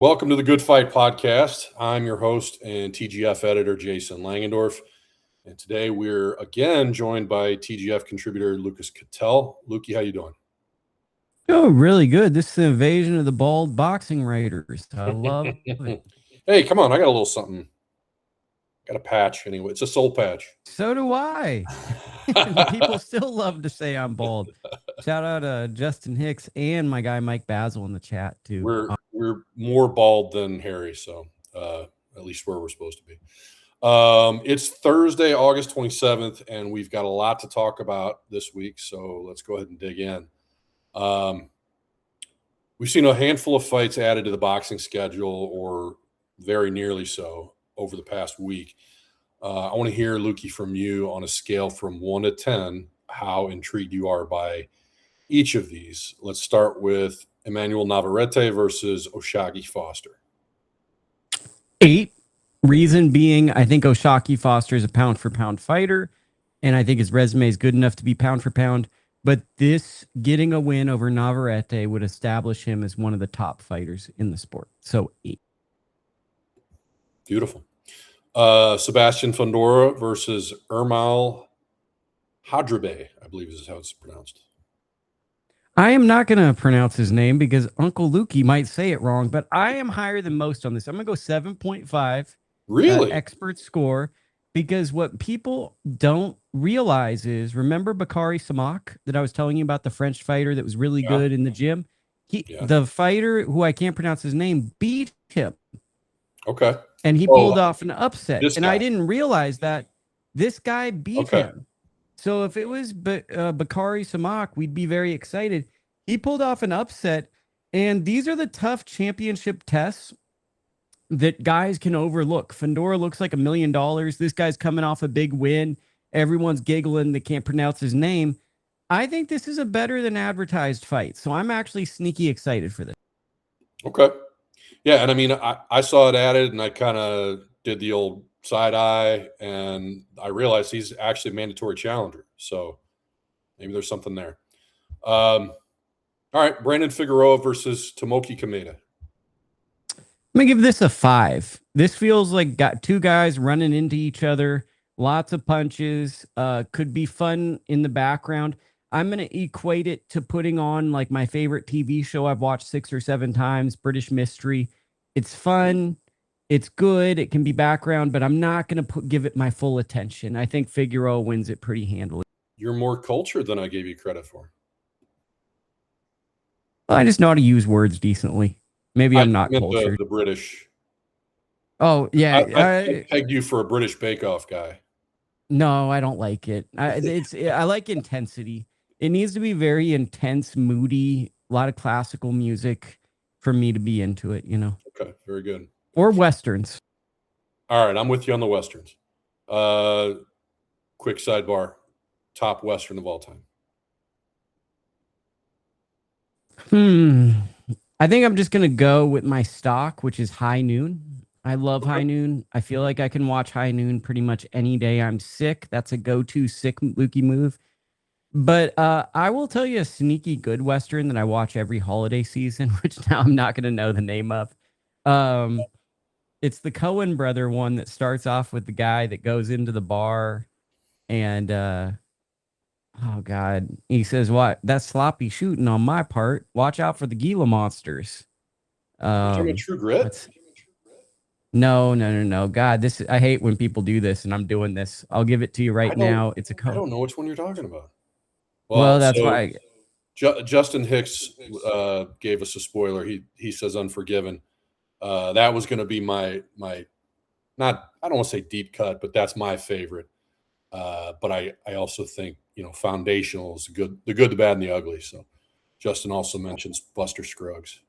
Welcome to the Good Fight Podcast. I'm your host and TGF editor, Jason Langendorf. And today we're again joined by TGF contributor, Lucas Cattell. Lukie, how you doing? Oh, really good. This is the invasion of the bald boxing writers. I love it. Hey, come on. I got a little something. Got a patch anyway. It's a soul patch. So do I. People still love to say I'm bald. Shout out to Justin Hicks and my guy Mike Basil in the chat too. We're more bald than hairy, so at least where we're supposed to be. It's Thursday, August 27th, and we've got a lot to talk about this week, so let's go ahead and dig in. We've seen a handful of fights added to the boxing schedule, or very nearly so, over the past week. I want to hear, Lukie, from you on a scale from 1 to 10, how intrigued you are by each of these. Let's start with Emmanuel Navarrete versus Oshagi Foster. 8. Reason being, I think Oshagi Foster is a pound-for-pound fighter, and I think his resume is good enough to be pound-for-pound. But this getting a win over Navarrete would establish him as one of the top fighters in the sport. So 8. Beautiful. Sebastian Fundora versus Ermal Hadrabe, I believe is how it's pronounced. I am not going to pronounce his name because Uncle Lukie might say it wrong, but I am higher than most on this. I'm going to go 7.5. Really? Expert score. Because what people don't realize is, remember Bakary Samak that I was telling you about, the French fighter that was really good in the gym? The fighter who I can't pronounce his name beat him. Okay. And he pulled off an upset. And I didn't realize that this guy beat him. So if it was Bakary Samak, we'd be very excited. He pulled off an upset. And these are the tough championship tests that guys can overlook. Fundora looks like $1 million. This guy's coming off a big win. Everyone's giggling. They can't pronounce his name. I think this is a better than advertised fight. So I'm actually sneaky excited for this. Okay. Yeah. And I mean, I saw it added and I kind of did the old side eye and I realized he's actually a mandatory challenger. So maybe there's something there. All right. Brandon Figueroa versus Tomoki Kameda. I'm going to give this a 5. This feels like got two guys running into each other. Lots of punches. Could be fun in the background. I'm going to equate it to putting on like my favorite TV show I've watched 6 or 7 times, British Mystery. It's fun. It's good. It can be background, but I'm not going to give it my full attention. I think Figueroa wins it pretty handily. You're more cultured than I gave you credit for. Well, I just know how to use words decently. Maybe I'm not cultured. The British. Oh, yeah. I pegged you for a British Bake-Off guy. No, I don't like it. I like intensity. It needs to be very intense, moody, a lot of classical music for me to be into it, you know? Okay, very good. Or Westerns. All right, I'm with you on the Westerns. Quick sidebar. Top Western of all time. I think I'm just going to go with my stock, which is High Noon. I love High Noon. I feel like I can watch High Noon pretty much any day I'm sick. That's a go-to sick Lukie move. But I will tell you a sneaky good Western that I watch every holiday season, which now I'm not going to know the name of. It's the Coen brother one that starts off with the guy that goes into the bar and... oh, God. He says, what? That's sloppy shooting on my part. Watch out for the Gila monsters. Talking True Grit? No. God, I hate when people do this, and I'm doing this. I'll give it to you right now. It's a I don't know which one you're talking about. Well, that's why. Justin Hicks gave us a spoiler. He says Unforgiven. That was going to be my not, I don't want to say deep cut, but that's my favorite. But I also think, foundational is the good, the bad, and the ugly. So Justin also mentions Buster Scruggs.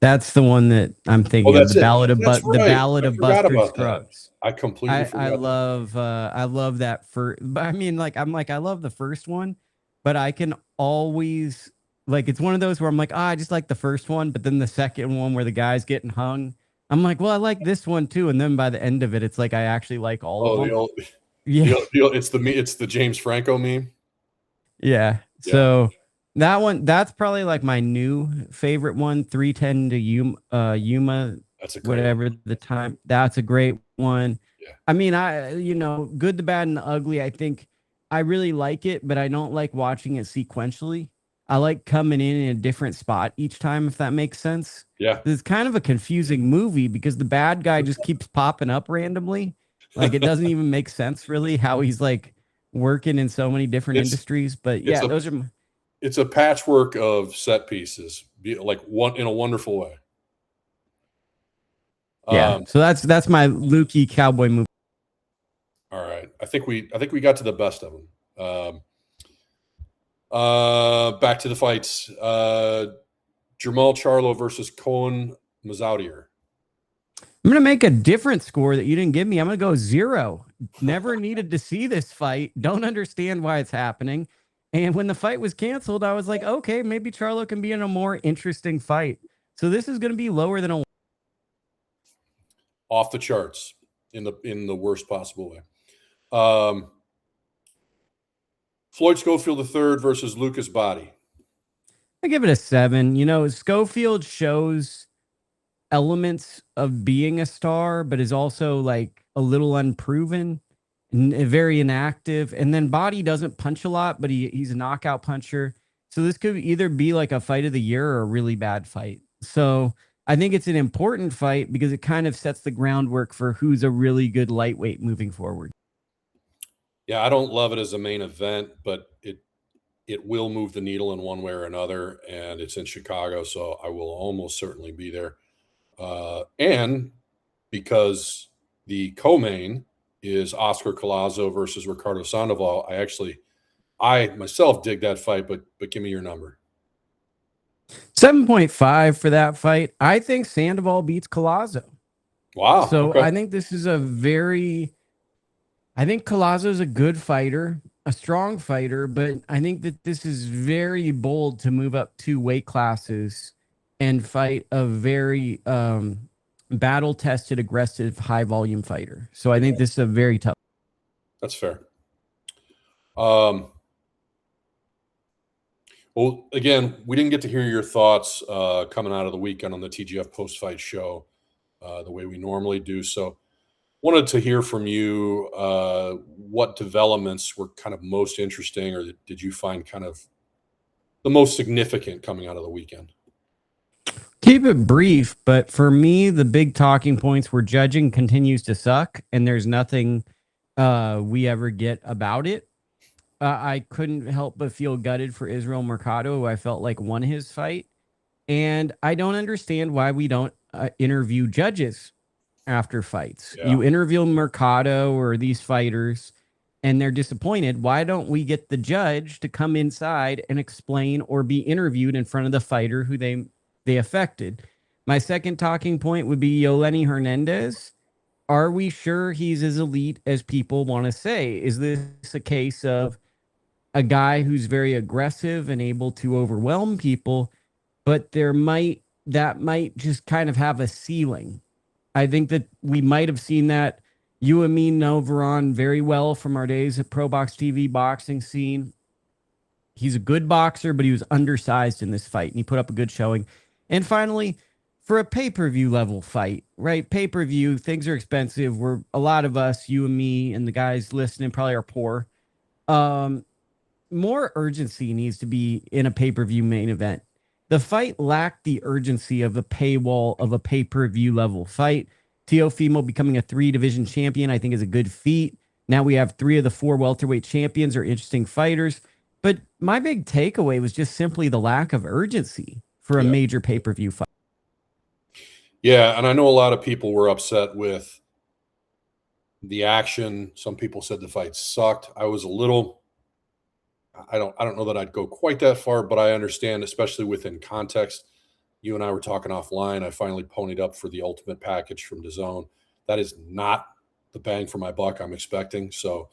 That's the one that I'm thinking of. The Ballad of Buster Scruggs. I completely forgot. I love that I love the first one, but I can always it's one of those where I'm like, I just like the first one, but then the second one where the guy's getting hung, I'm like, well, I like this one too. And then by the end of it, it's like I actually like all of them. It's the James Franco meme. Yeah. So that one, that's probably like my new favorite one. 310 to Yuma That's a great whatever one. the time. That's a great one. Yeah. I mean, Good, the Bad, and the Ugly. I think I really like it, but I don't like watching it sequentially. I like coming in a different spot each time, if that makes sense. Yeah. It's kind of a confusing movie because the bad guy just keeps popping up randomly. Like it doesn't even make sense really how he's like working in so many different industries. But yeah, it's a patchwork of set pieces, like one in a wonderful way. Yeah. So that's my Lukie cowboy movie. All right. I think we got to the best of them. Back to the fights. Jermall Charlo versus Cohen Mazoudier. I'm going to make a different score that you didn't give me. I'm going to go 0. Never needed to see this fight. Don't understand why it's happening. And when the fight was canceled, I was like, okay, maybe Charlo can be in a more interesting fight. So this is going to be lower than a off the charts in the worst possible way. Floyd Schofield III versus Lucas Body. I give it a 7. Schofield shows elements of being a star, but is also like a little unproven and very inactive. And then Body doesn't punch a lot, but he's a knockout puncher. So this could either be like a fight of the year or a really bad fight. So I think it's an important fight because it kind of sets the groundwork for who's a really good lightweight moving forward. Yeah, I don't love it as a main event, but it will move the needle in one way or another, and it's in Chicago, so I will almost certainly be there. And because the co-main is Oscar Collazo versus Ricardo Sandoval, I myself dig that fight, but give me your number. 7.5 for that fight. I think Sandoval beats Collazo. Wow. So okay. I think this is I think Collazo is a good fighter, a strong fighter, but I think that this is very bold to move up 2 weight classes and fight a very battle-tested, aggressive, high-volume fighter. So I think this is a very tough. That's fair. Well, again, we didn't get to hear your thoughts coming out of the weekend on the TGF Postfight show the way we normally do. So wanted to hear from you what developments were kind of most interesting, or did you find kind of the most significant coming out of the weekend? Keep it brief, but for me, the big talking points were judging continues to suck, and there's nothing we ever get about it. I couldn't help but feel gutted for Israel Mercado, who I felt like won his fight. And I don't understand why we don't interview judges after fights. Yeah. You interview Mercado or these fighters and they're disappointed. Why don't we get the judge to come inside and explain or be interviewed in front of the fighter who they affected? My second talking point would be Yoleni Hernandez. Are we sure he's as elite as people want to say? Is this a case of a guy who's very aggressive and able to overwhelm people, but that might just kind of have a ceiling? I think that we might have seen that. You and me know Veron very well from our days at Pro Box TV boxing scene. He's a good boxer, but he was undersized in this fight, and he put up a good showing. And finally, for a pay-per-view level fight, right? Pay-per-view, things are expensive. A lot of us, you and me and the guys listening probably are poor. More urgency needs to be in a pay-per-view main event. The fight lacked the urgency of a paywall of a pay-per-view level fight. Teofimo becoming a 3-division champion, I think, is a good feat. Now we have 3 of the 4 welterweight champions are interesting fighters. But my big takeaway was just simply the lack of urgency for a major pay-per-view fight. Yeah, and I know a lot of people were upset with the action. Some people said the fight sucked. I was a little... I don't know that I'd go quite that far, but I understand, especially within context. You and I were talking offline. I finally ponied up for the ultimate package from DAZN. That is not the bang for my buck I'm expecting. So,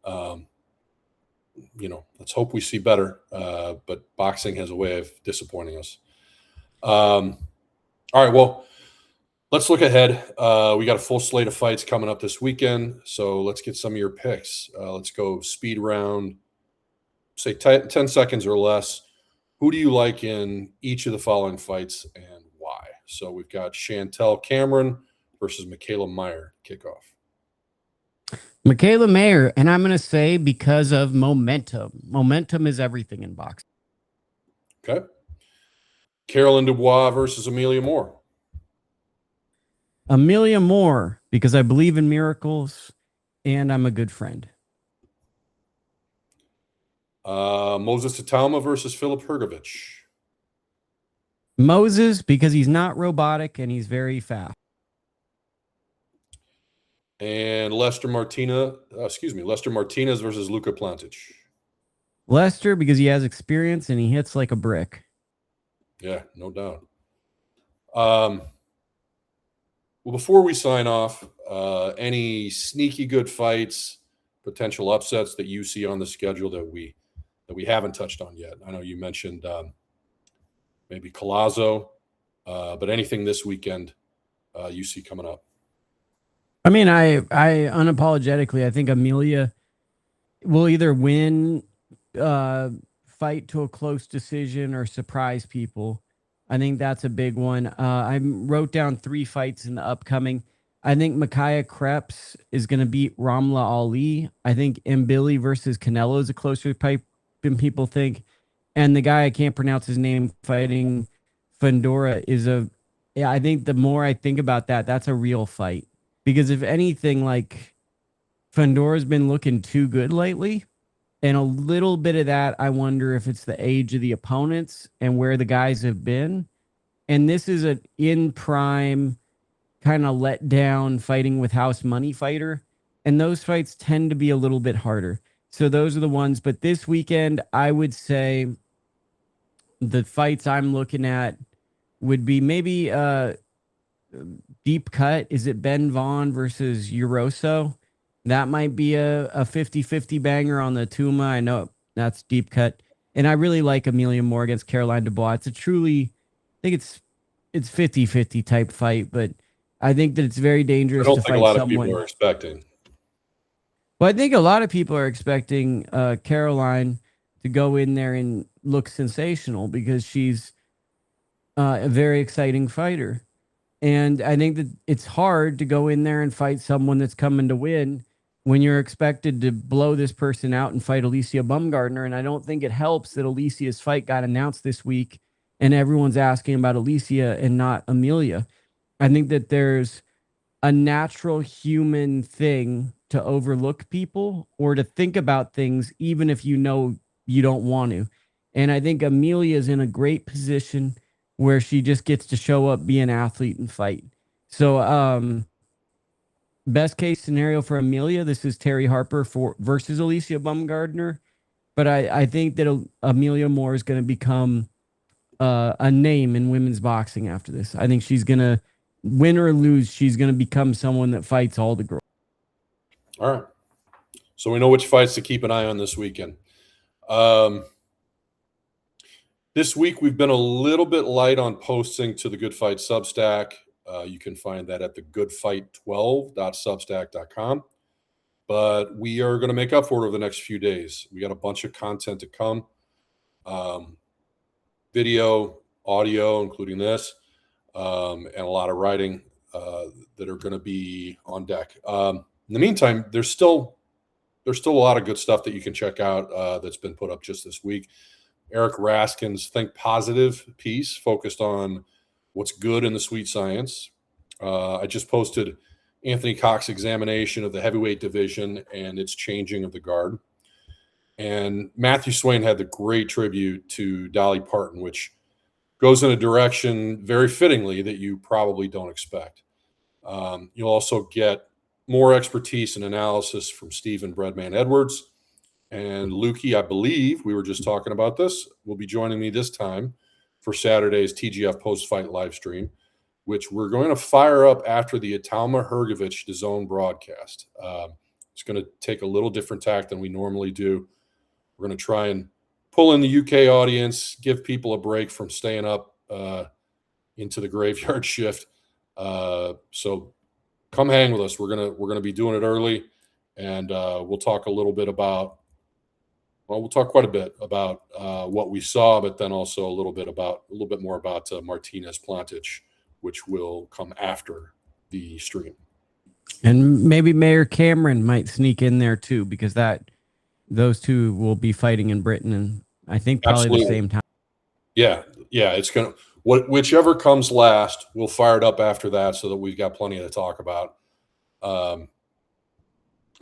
let's hope we see better. But boxing has a way of disappointing us. All right, well, let's look ahead. We got a full slate of fights coming up this weekend. So let's get some of your picks. Let's go speed round. Say 10 seconds or less. Who do you like in each of the following fights and why? So we've got Chantel Cameron versus Michaela Meyer kickoff. Michaela Mayer, and I'm going to say because of momentum. Momentum is everything in boxing. Okay. Carolyn Dubois versus Amelia Moore. Amelia Moore, because I believe in miracles and I'm a good friend. Moses Itauma versus Filip Hrgovic. Moses, because he's not robotic and he's very fast. And Lester Martinez versus Luka Plantic. Lester, because he has experience and he hits like a brick. Yeah, no doubt. Well, before we sign off, any sneaky good fights, potential upsets that you see on the schedule that we haven't touched on yet? I know you mentioned maybe Collazo, but anything this weekend you see coming up? I mean, I unapologetically, I think Amelia will either win, fight to a close decision, or surprise people. I think that's a big one. I wrote down 3 fights in the upcoming. I think Micaiah Krebs is going to beat Ramla Ali. I think Mbili versus Canelo is a closer fight than people think. And the guy, I can't pronounce his name, fighting Fundora I think the more I think about that, that's a real fight. Because if anything, like, Fundora's been looking too good lately. And a little bit of that, I wonder if it's the age of the opponents and where the guys have been. And this is an in prime kind of let down fighting with house money fighter. And those fights tend to be a little bit harder. So those are the ones. But this weekend, I would say the fights I'm looking at would be maybe deep cut. Is it Ben Vaughn versus Uroso? That might be a 50-50 banger on the Tuma. I know that's deep cut. And I really like Amelia Moore against Caroline Dubois. It's a truly, I think it's 50-50 type fight, but I think that it's very dangerous to fight someone. I don't think a lot of people are expecting. Well, I think a lot of people are expecting Caroline to go in there and look sensational because she's a very exciting fighter. And I think that it's hard to go in there and fight someone that's coming to win when you're expected to blow this person out and fight Alicia Baumgardner. And I don't think it helps that Alicia's fight got announced this week and everyone's asking about Alicia and not Amelia. I think that there's a natural human thing to overlook people or to think about things even if you know you don't want to. And I think Amelia's in a great position where she just gets to show up, be an athlete, and fight. So, best case scenario for Amelia, this is Terry Harper versus Alicia Baumgardner. But I think that Amelia Moore is going to become a name in women's boxing after this. I think she's going to, win or lose, she's going to become someone that fights all the girls. All right. So we know which fights to keep an eye on this weekend. This week, we've been a little bit light on posting to the Good Fight Substack. You can find that at thegoodfight12.substack.com. But we are going to make up for it over the next few days. We got a bunch of content to come. Video, audio, including this, and a lot of writing that are going to be on deck. In the meantime, there's still a lot of good stuff that you can check out that's been put up just this week. Eric Raskin's Think Positive piece focused on what's good in the sweet science. I just posted Anthony Cox's examination of the heavyweight division and its changing of the guard. And Matthew Swain had the great tribute to Dolly Parton, which goes in a direction very fittingly that you probably don't expect. You'll also get more expertise and analysis from Stephen Breadman Edwards. And Lukie, I believe, we were just talking about this, will be joining me this time for Saturday's TGF Postfight live stream, which we're going to fire up after the Itauma Hrgovic DAZN broadcast. It's going to take a little different tack than we normally do. We're going to try and pull in the UK audience, give people a break from staying up into the graveyard shift. So come hang with us. We're gonna be doing it early, and we'll talk a little bit about. Well, we'll talk quite a bit about what we saw, but then also a little bit more about Martinez Plantic which will come after the stream. And maybe Mayor Cameron might sneak in there too, because those two will be fighting in Britain, and I think probably the same time. Yeah, it's gonna whichever comes last, we'll fire it up after that so that we've got plenty to talk about. I'll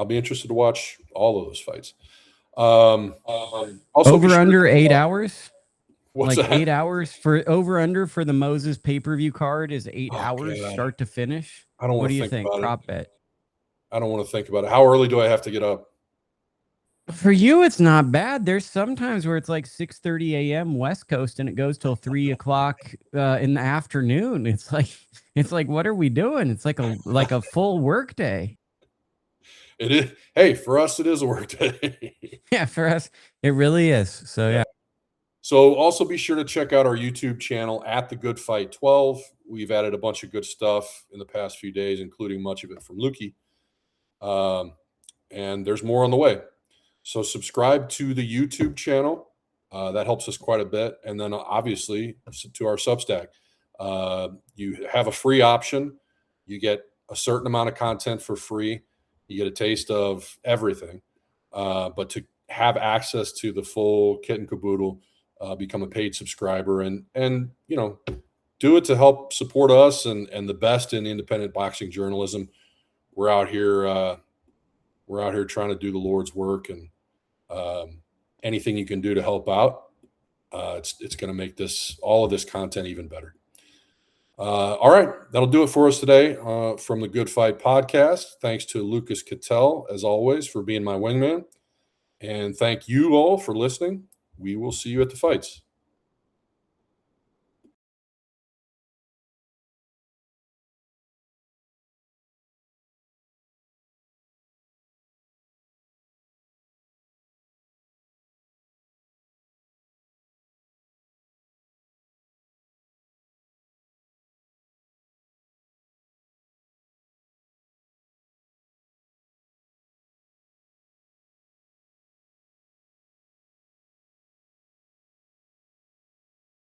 be interested to watch all of those fights. Also, over under 8 hours. What's like that? 8 hours for over under for the Moses pay-per-view card is 8 hours start to finish. I don't want to think. What do you think? Prop bet. I don't want to think about it. How early do I have to get up? For you, it's not bad. There's sometimes where it's like 6:30 a.m. West Coast and it goes till 3 o'clock in the afternoon. It's like, what are we doing? It's like a full work day. It is. Hey, for us, it is a work day. Yeah, for us, it really is. So yeah. So also be sure to check out our YouTube channel at The Good Fight 12. We've added a bunch of good stuff in the past few days, including much of it from Lukie. And there's more on the way. So subscribe to the YouTube channel. That helps us quite a bit. And then obviously to our Substack. You have a free option. You get a certain amount of content for free. You get a taste of everything. But to have access to the full kit and caboodle, become a paid subscriber and do it to help support us and the best in independent boxing journalism. We're out here trying to do the Lord's work, and anything you can do to help out, it's going to make all of this content even better. All right, that'll do it for us today from the Good Fight podcast. Thanks to Lucas Cattell, as always, for being my wingman, and thank you all for listening. We will see you at the fights.